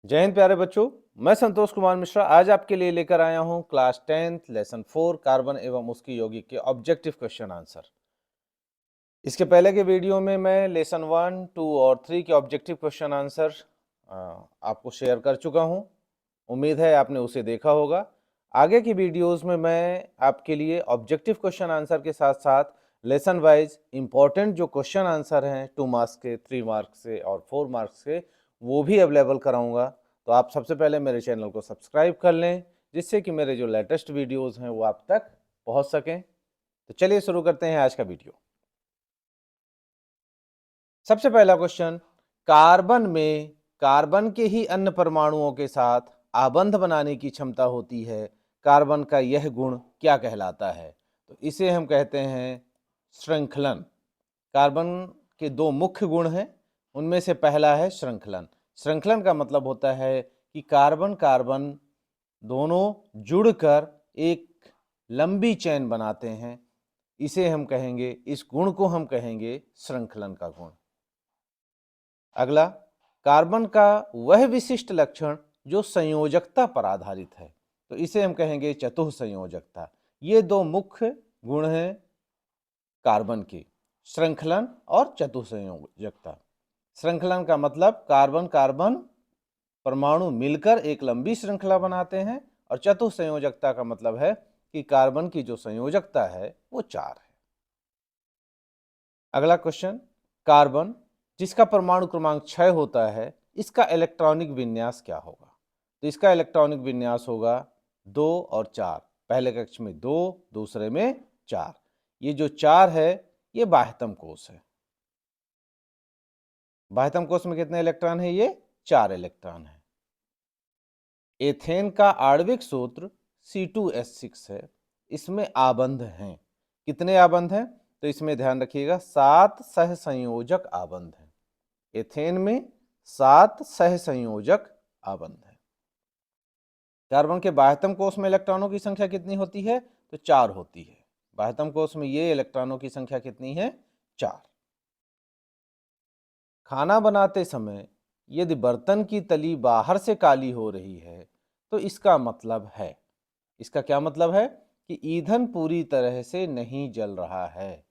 जय हिंद प्यारे बच्चों। मैं संतोष कुमार मिश्रा आज आपके लिए लेकर आया हूं क्लास 10th लेसन 4 कार्बन एवं उसकी यौगिक के ऑब्जेक्टिव क्वेश्चन आंसर। इसके पहले के वीडियो में मैं लेसन 1, 2 और 3 के ऑब्जेक्टिव क्वेश्चन आंसर आपको शेयर कर चुका हूं। उम्मीद है आपने उसे देखा होगा। आगे की वीडियोस में मैं आपके लिए ऑब्जेक्टिव क्वेश्चन आंसर के साथ साथ लेसन वाइज इंपॉर्टेंट जो क्वेश्चन आंसर हैं 2 मार्क्स के, 3 मार्क्स से और 4 मार्क्स के, वो भी अवेलेबल कराऊंगा। तो आप सबसे पहले मेरे चैनल को सब्सक्राइब कर लें जिससे कि मेरे जो लेटेस्ट वीडियोस हैं वो आप तक पहुंच सकें। तो चलिए शुरू करते हैं आज का वीडियो। सबसे पहला क्वेश्चन, कार्बन में कार्बन के ही अन्य परमाणुओं के साथ आबंध बनाने की क्षमता होती है। कार्बन का यह गुण क्या कहलाता है? तो इसे हम कहते हैं श्रृंखलन। कार्बन के दो मुख्य गुण हैं, उनमें से पहला है श्रृंखलन। श्रृंखलन का मतलब होता है कि कार्बन कार्बन दोनों जुड़कर एक लंबी चेन बनाते हैं। इसे हम कहेंगे, इस गुण को हम कहेंगे श्रृंखलन का गुण। अगला, कार्बन का वह विशिष्ट लक्षण जो संयोजकता पर आधारित है, तो इसे हम कहेंगे चतुःसंयोजकता। ये दो मुख्य गुण हैं कार्बन के, श्रृंखलन और चतुःसंयोजकता। श्रृंखलन का मतलब कार्बन कार्बन परमाणु मिलकर एक लंबी श्रृंखला बनाते हैं, और चतुःसंयोजकता का मतलब है कि कार्बन की जो संयोजकता है वो 4 है। अगला क्वेश्चन, कार्बन जिसका परमाणु क्रमांक 6 होता है, इसका इलेक्ट्रॉनिक विन्यास क्या होगा? तो इसका इलेक्ट्रॉनिक विन्यास होगा 2 और 4। पहले कक्ष में 2, दूसरे में 4। ये जो 4 है ये बाह्यतम कोष है। बाह्यतम कोष में कितने इलेक्ट्रॉन है? ये 4 इलेक्ट्रॉन है। एथेन का आणविक सूत्र C2H6 है। इसमें आबंध हैं, कितने आबंध हैं? तो इसमें ध्यान रखिएगा 7 सहसंयोजक आबंध हैं। एथेन में 7 सहसंयोजक आबंध है। कार्बन के बाह्यतम कोष में इलेक्ट्रॉनों की संख्या कितनी होती है? तो 4 होती है। बाह्यतम कोष में ये इलेक्ट्रॉनों की संख्या कितनी है? 4। खाना बनाते समय यदि बर्तन की तली बाहर से काली हो रही है तो इसका मतलब है, इसका क्या मतलब है? कि ईंधन पूरी तरह से नहीं जल रहा है।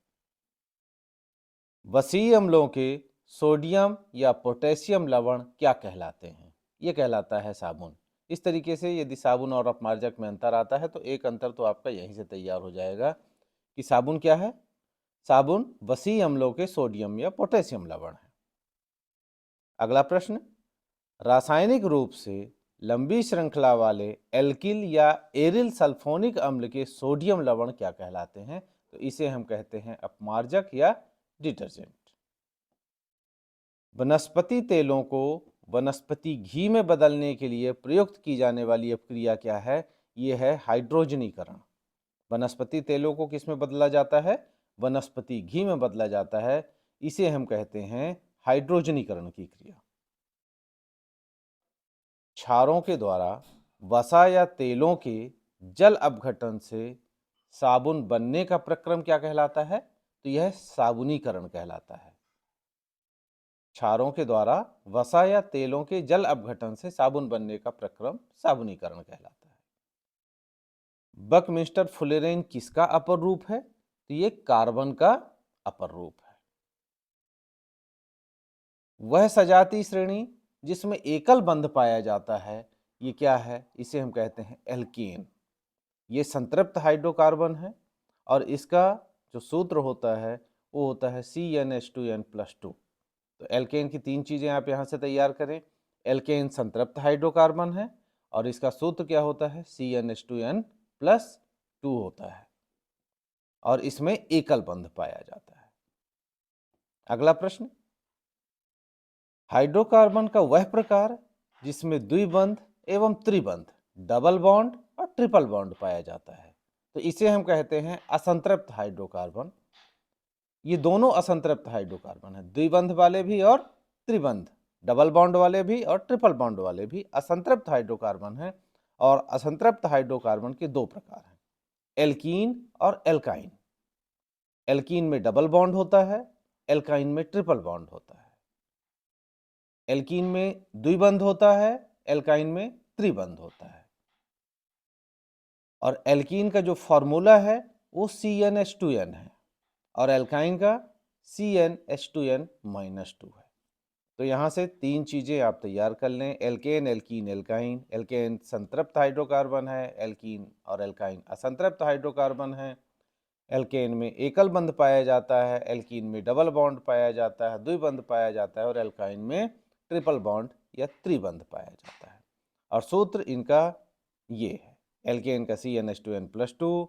वसीय अम्लों के सोडियम या पोटेशियम लवण क्या कहलाते हैं? ये कहलाता है साबुन। इस तरीके से यदि साबुन और अपमार्जक में अंतर आता है तो एक अंतर तो आपका यहीं से तैयार हो जाएगा कि साबुन क्या है? साबुन वसीय अम्लों के सोडियम या पोटेशियम लवण है। अगला प्रश्न, रासायनिक रूप से लंबी श्रृंखला वाले एल्किल या एरिल सल्फोनिक अम्ल के सोडियम लवण क्या कहलाते हैं? तो इसे हम कहते हैं अपमार्जक या डिटर्जेंट। वनस्पति तेलों को वनस्पति घी में बदलने के लिए प्रयुक्त की जाने वाली अपक्रिया क्या है? ये है हाइड्रोजनीकरण। वनस्पति तेलों को किस में बदला जाता है? वनस्पति घी में बदला जाता है। इसे हम कहते हैं हाइड्रोजनीकरण की क्रिया। क्षारों के द्वारा वसा या तेलों के जल अपघटन से साबुन बनने का प्रक्रम क्या कहलाता है? तो यह साबुनीकरण कहलाता है। क्षारों के द्वारा वसा या तेलों के जल अपघटन से साबुन बनने का प्रक्रम साबुनीकरण कहलाता है। बकमिस्टर फुलेरेन किसका अपर रूप है? तो ये कार्बन का अपर रूप है। वह सजातीय श्रेणी जिसमें एकल बंध पाया जाता है, ये क्या है? इसे हम कहते हैं एल्केन। ये संतृप्त हाइड्रोकार्बन है और इसका जो सूत्र होता है वो होता है CnH2n+2। तो एल्केन की 3 चीजें आप यहां से तैयार करें। एल्केन संतृप्त हाइड्रोकार्बन है और इसका सूत्र क्या होता है? CnH2n+2 होता है और इसमें एकल बंध पाया जाता है। अगला प्रश्न, हाइड्रोकार्बन का वह प्रकार जिसमें द्विबंध एवं त्रिबंध, डबल बॉन्ड और ट्रिपल बॉन्ड पाया जाता है, तो इसे हम कहते हैं असंतृप्त हाइड्रोकार्बन। ये दोनों असंतृप्त हाइड्रोकार्बन है, द्विबंध वाले भी और त्रिबंध, डबल बॉन्ड वाले भी और ट्रिपल बॉन्ड वाले भी असंतृप्त हाइड्रोकार्बन है। और असंतृप्त हाइड्रोकार्बन के 2 प्रकार हैं, एल्कीन और एल्काइन। एल्कीन में डबल बॉन्ड होता है, एल्काइन में ट्रिपल बॉन्ड होता है। एल्कीन में द्विबंध होता है, एल्काइन में त्रिबंध होता है। और एल्कीन का जो फॉर्मूला है वो CnH2n है और एल्काइन का CnH2n-2 है। तो यहाँ से तीन चीज़ें आप तैयार कर लें, एल्केन, एल्कीन, एल्काइन। एल्केन संतृप्त हाइड्रोकार्बन है, एल्कीन और एल्काइन असंतृप्त हाइड्रोकार्बन है। एल्केन में एकल बंध पाया जाता है, एल्कीन में डबल बॉन्ड पाया जाता है, द्विबंध पाया जाता है और एल्काइन में ट्रिपल बॉन्ड या त्रिबंध पाया जाता है। और सूत्र इनका ये है, एल्केन का CnH2n+2,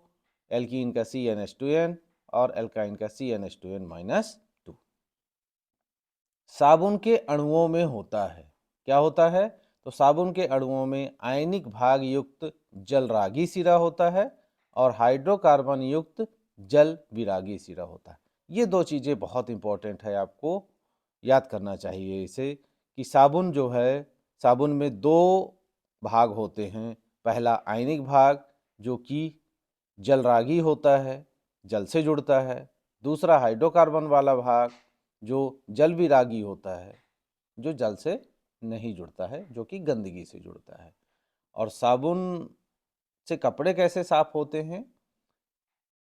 एल्कीन का CnH2n और एल्काइन का CnH2n-2। साबुन के अणुओं में होता है, क्या होता है? तो साबुन के अणुओं में आयनिक भाग युक्त जलरागी सिरा होता है और हाइड्रोकार्बन युक्त जल विरागी सिरा होता है। ये दो चीज़ें बहुत इंपॉर्टेंट है, आपको याद करना चाहिए इसे कि साबुन जो है, साबुन में दो भाग होते हैं। पहला आयनिक भाग जो कि जलरागी होता है, जल से जुड़ता है। दूसरा हाइड्रोकार्बन वाला भाग जो जल विरागी होता है, जो जल से नहीं जुड़ता है, जो कि गंदगी से जुड़ता है। और साबुन से कपड़े कैसे साफ होते हैं,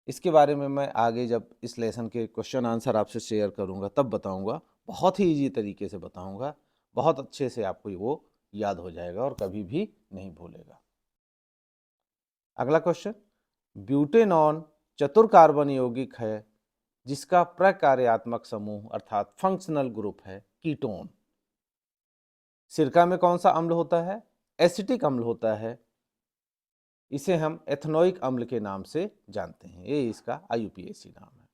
इसके बारे में मैं आगे जब इस लेसन के क्वेश्चन आंसर आपसे शेयर करूंगा तब बताऊंगा। बहुत ही इजी तरीके से बताऊंगा, बहुत अच्छे से आपको वो याद हो जाएगा और कभी भी नहीं भूलेगा। अगला क्वेश्चन, ब्यूटेनॉन चतुर कार्बन यौगिक है जिसका प्रकार्यात्मक समूह अर्थात फंक्शनल ग्रुप है कीटोन। सिरका में कौन सा अम्ल होता है? एसिटिक अम्ल होता है। इसे हम एथनोइक अम्ल के नाम से जानते हैं, ये इसका IUPAC नाम है।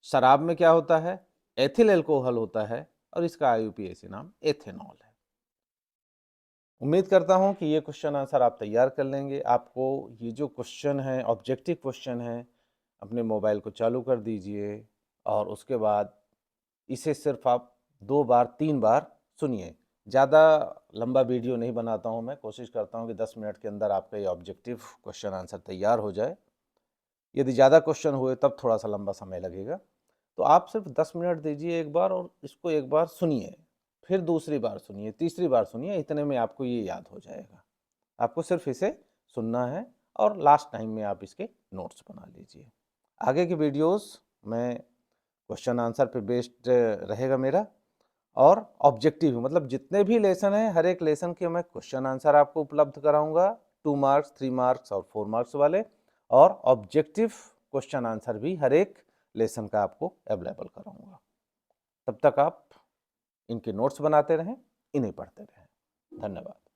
शराब में क्या होता है? एथिल एल्कोहल होता है और इसका IUPAC नाम एथेनॉल है। उम्मीद करता हूं कि ये क्वेश्चन आंसर आप तैयार कर लेंगे। आपको ये जो क्वेश्चन है, ऑब्जेक्टिव क्वेश्चन है, अपने मोबाइल को चालू कर दीजिए और उसके बाद इसे सिर्फ आप 2 बार 3 बार सुनिए। ज़्यादा लंबा वीडियो नहीं बनाता हूँ मैं, कोशिश करता हूँ कि 10 मिनट के अंदर आपका ये ऑब्जेक्टिव क्वेश्चन आंसर तैयार हो जाए। यदि ज़्यादा क्वेश्चन हुए तब थोड़ा सा लंबा समय लगेगा। तो आप सिर्फ 10 मिनट दीजिए एक बार और इसको एक बार सुनिए, फिर दूसरी बार सुनिए, तीसरी बार सुनिए, इतने में आपको ये याद हो जाएगा। आपको सिर्फ इसे सुनना है और लास्ट टाइम में आप इसके नोट्स बना लीजिए। आगे की वीडियोस में क्वेश्चन आंसर पे बेस्ड रहेगा मेरा और ऑब्जेक्टिव, मतलब जितने भी लेसन हैं हर एक लेसन के मैं क्वेश्चन आंसर आपको उपलब्ध कराऊंगा, 2 मार्क्स, 3 मार्क्स और 4 मार्क्स वाले, और ऑब्जेक्टिव क्वेश्चन आंसर भी हर एक लेसन का आपको अवेलेबल कराऊंगा। तब तक आप इनके नोट्स बनाते रहें, इन्हें पढ़ते रहें। धन्यवाद।